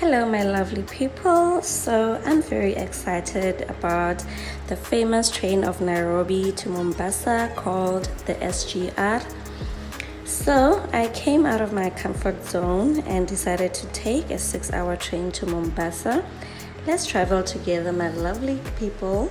Hello, my lovely people. So, I'm very excited about the famous train of Nairobi to Mombasa called the SGR. So, I came out of my comfort zone and decided to take a 6-hour train to Mombasa. Let's travel together, my lovely people.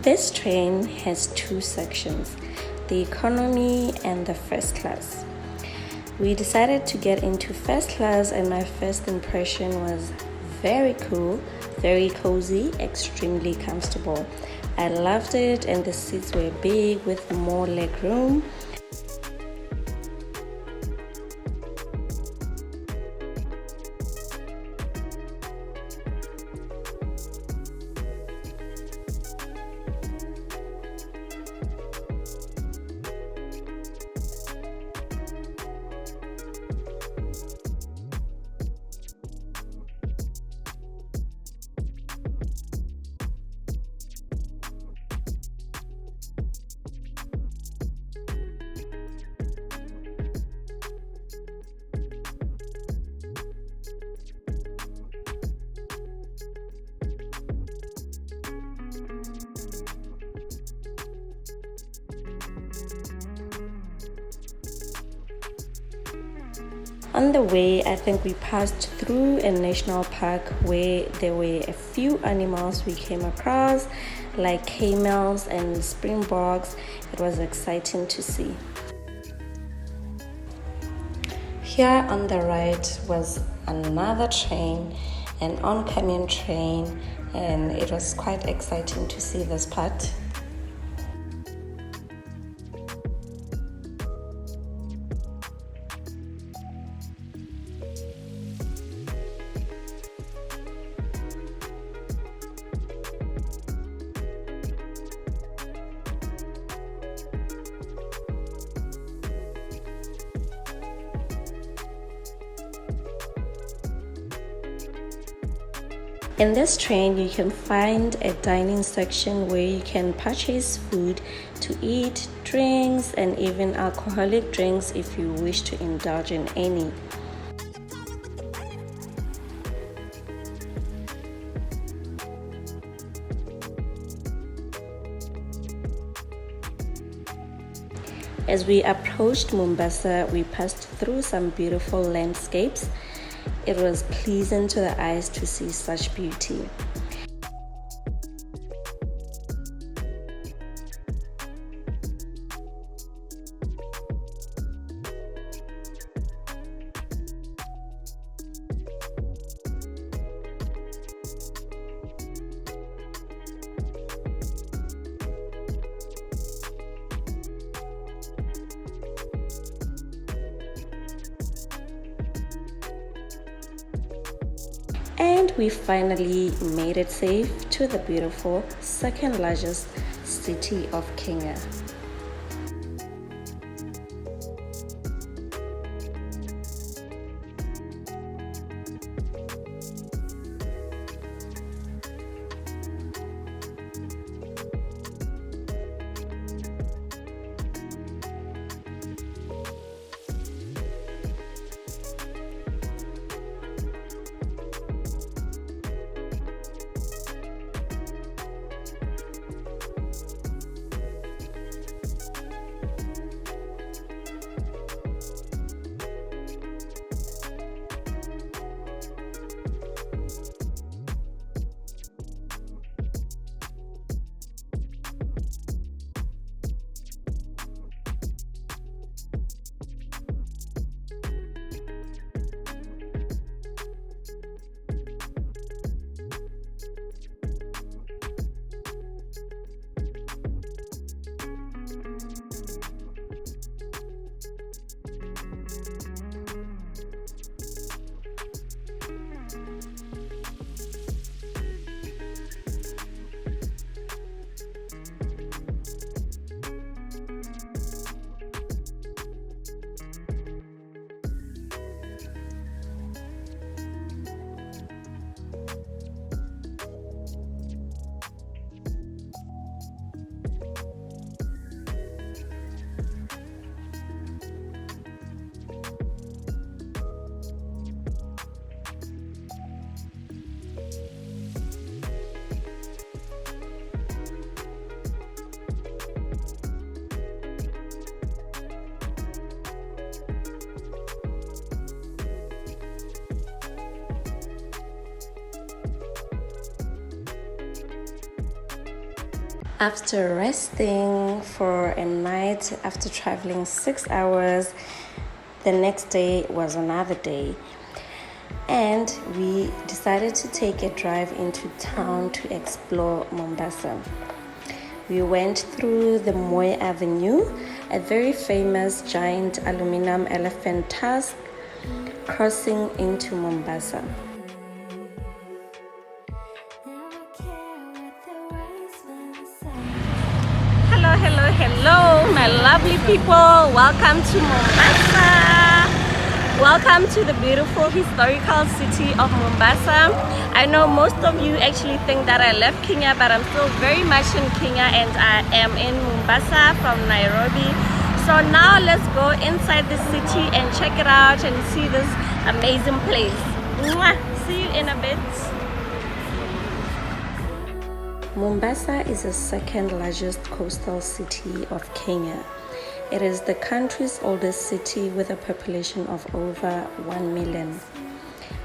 This train has two sections, the economy and the first class. We decided to get into first class and my first impression was very cool, very cozy, extremely comfortable. I loved it and the seats were big with more leg room. On the way, I think we passed through a national park where there were a few animals we came across, like camels and springboks. It was exciting to see. Here on the right was another train, an oncoming train, and it was quite exciting to see this part. In this train, you can find a dining section where you can purchase food to eat, drinks, and even alcoholic drinks if you wish to indulge in any. As we approached Mombasa, we passed through some beautiful landscapes. It was pleasant to the eyes to see such beauty. And we finally made it safe to the beautiful second largest city of Kenya. After resting for a night, after traveling 6 hours, the next day was another day. And we decided to take a drive into town to explore Mombasa. We went through the Moi Avenue, a very famous giant aluminum elephant tusk, crossing into Mombasa. Hello, my lovely people. Welcome to Mombasa. Welcome to the beautiful historical city of Mombasa. I know most of you actually think that I left Kenya, but I'm still very much in Kenya and I am in Mombasa from Nairobi. So now let's go inside the city and check it out and see this amazing place. Mwah! See you in a bit. Mombasa is the second largest coastal city of Kenya. It is the country's oldest city with a population of over 1 million.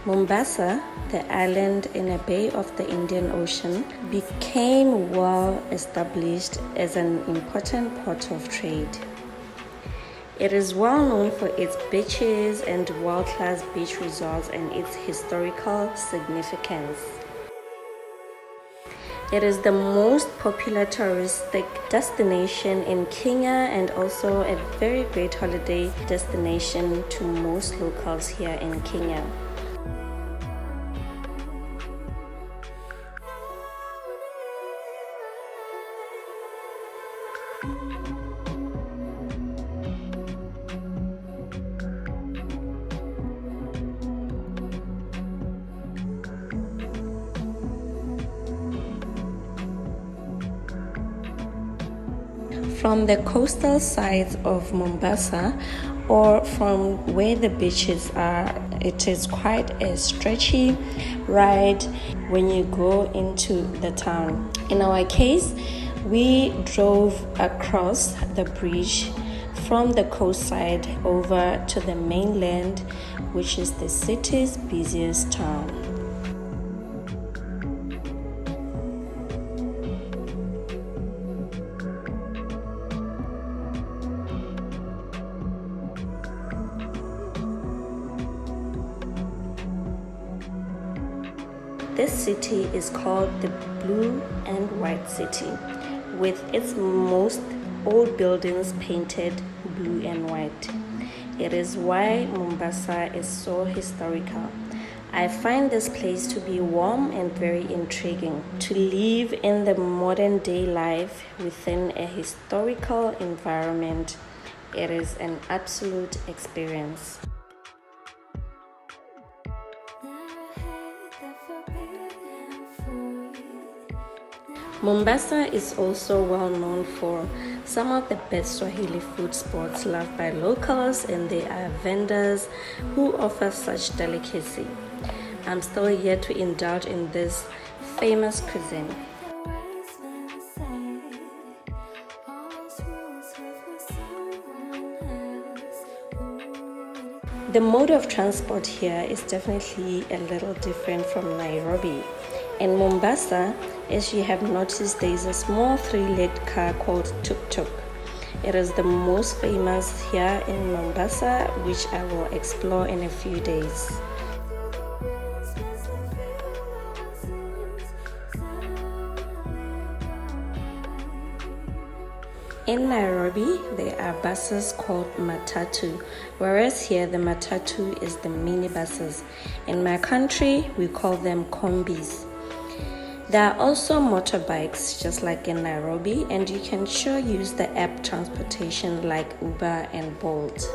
Mombasa, the island in a bay of the Indian Ocean, became well established as an important port of trade. It is well known for its beaches and world-class beach resorts and its historical significance. It is the most popular touristic destination in Kenya and also a very great holiday destination to most locals here in Kenya. From the coastal sides of Mombasa or from where the beaches are, it is quite a stretchy ride when you go into the town. In our case, we drove across the bridge from the coast side over to the mainland, which is the city's busiest town. This city is called the Blue and White City, with its most old buildings painted blue and white. It is why Mombasa is so historical. I find this place to be warm and very intriguing. To live in the modern day life within a historical environment, it is an absolute experience. Mombasa is also well known for some of the best Swahili food spots loved by locals, and there are vendors who offer such delicacy. I'm still yet to indulge in this famous cuisine. The mode of transport here is definitely a little different from Nairobi. In Mombasa, as you have noticed, there is a small three-legged car called tuk-tuk. It is the most famous here in Mombasa, which I will explore in a few days. In Nairobi, there are buses called matatu, whereas here the matatu is the minibuses. In my country, we call them combis. There are also motorbikes, just like in Nairobi, and you can sure use the app transportation like Uber and Bolt.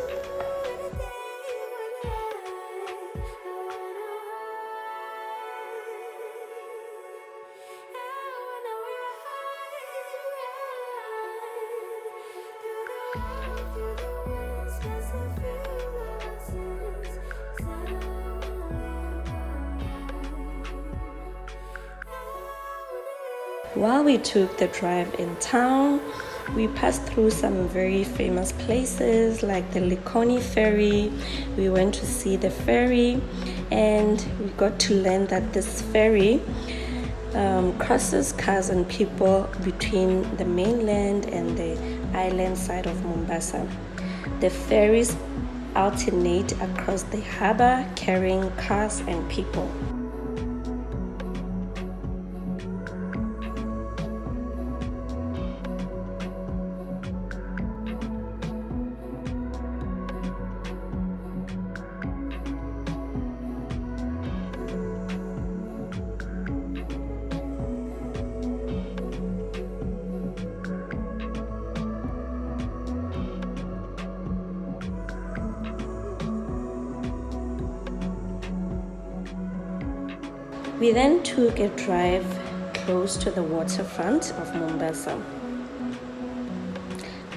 While we took the drive in town, we passed through some very famous places like the Likoni Ferry. We went to see the ferry, and we got to learn that this ferry crosses cars and people between the mainland and the island side of Mombasa. The ferries alternate across the harbor, carrying cars and people. We then took a drive close to the waterfront of Mombasa.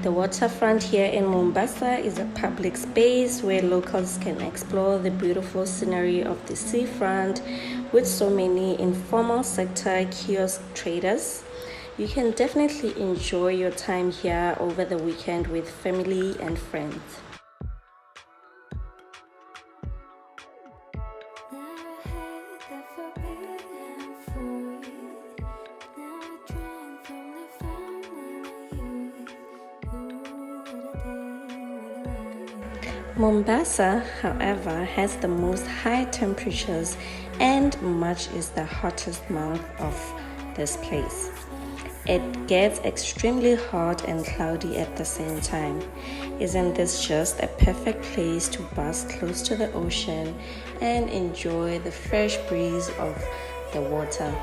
The waterfront here in Mombasa is a public space where locals can explore the beautiful scenery of the seafront with so many informal sector kiosk traders. You can definitely enjoy your time here over the weekend with family and friends. Mombasa, however, has the most high temperatures and March is the hottest month of this place. It gets extremely hot and cloudy at the same time. Isn't this just a perfect place to bask close to the ocean and enjoy the fresh breeze of the water?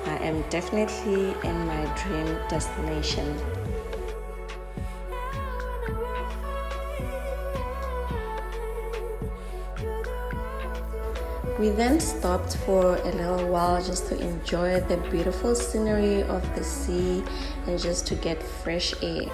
I am definitely in my dream destination. We then stopped for a little while just to enjoy the beautiful scenery of the sea and just to get fresh air.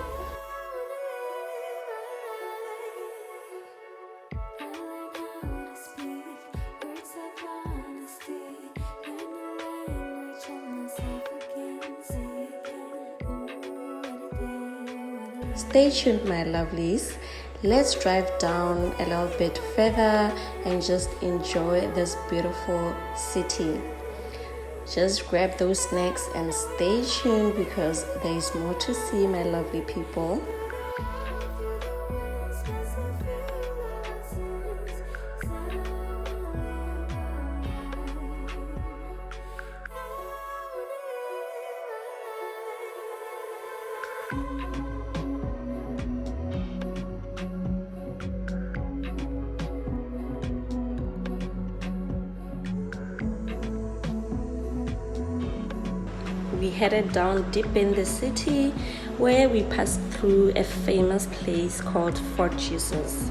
Stay tuned, my lovelies. Let's drive down a little bit further and just enjoy this beautiful city. Just grab those snacks and stay tuned because there is more to see, my lovely people. We headed down deep in the city where we passed through a famous place called Fort Jesus.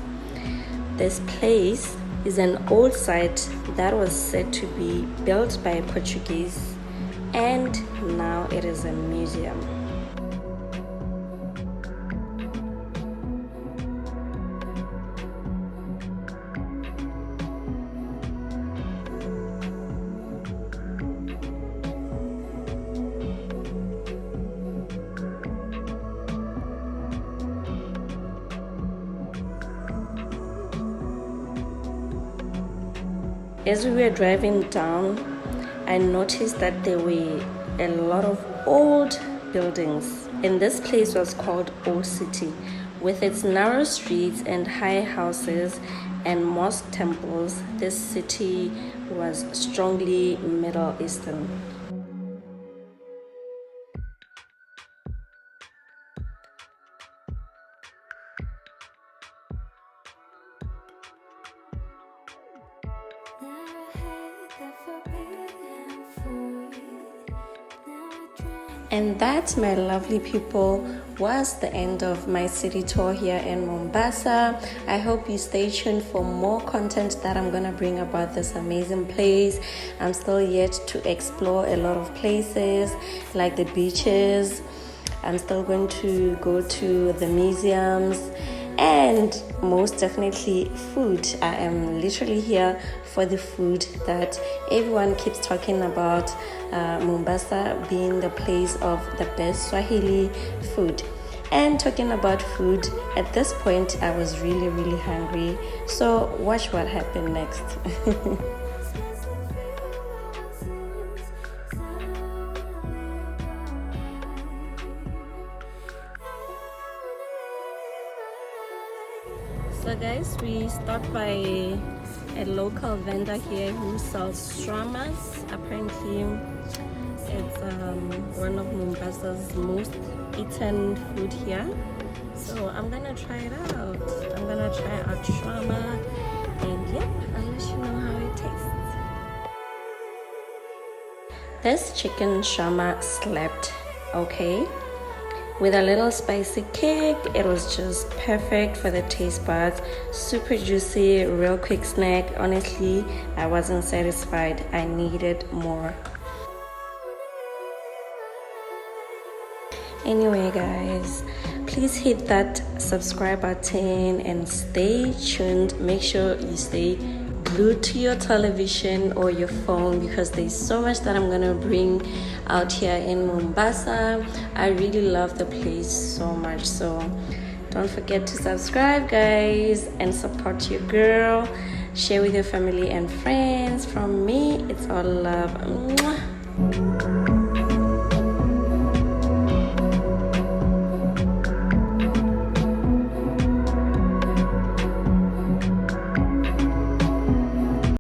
This place is an old site that was said to be built by Portuguese and now it is a museum. As we were driving down, I noticed that there were a lot of old buildings. And this place was called Old City. With its narrow streets and high houses and mosque temples, this city was strongly Middle Eastern. And that, my lovely people, was the end of my city tour here in Mombasa. I hope you stay tuned for more content that I'm gonna bring about this amazing place. I'm still yet to explore a lot of places like the beaches. I'm still going to go to the museums and most definitely food. I am literally here for the food that everyone keeps talking about, Mombasa being the place of the best Swahili food. And talking about food, at this point I was really hungry, so watch what happened next. So guys, we stopped by a local vendor here who sells shawarmas. Apparently it's one of Mombasa's most eaten food here. So I'm gonna try it out. I'm gonna try out shawarma, and yep, I'll let you know how it tastes. This chicken shawarma slapped, okay? With a little spicy kick, it was just perfect for the taste buds. Super juicy, real quick snack. Honestly, I wasn't satisfied. I needed more. Anyway guys, please hit that subscribe button and stay tuned. Make sure you stay glued to your television or your phone, because there's so much that I'm gonna bring out here in Mombasa. I really love the place so much, so don't forget to subscribe guys and support your girl. Share with your family and friends. From me, it's all love. Mwah.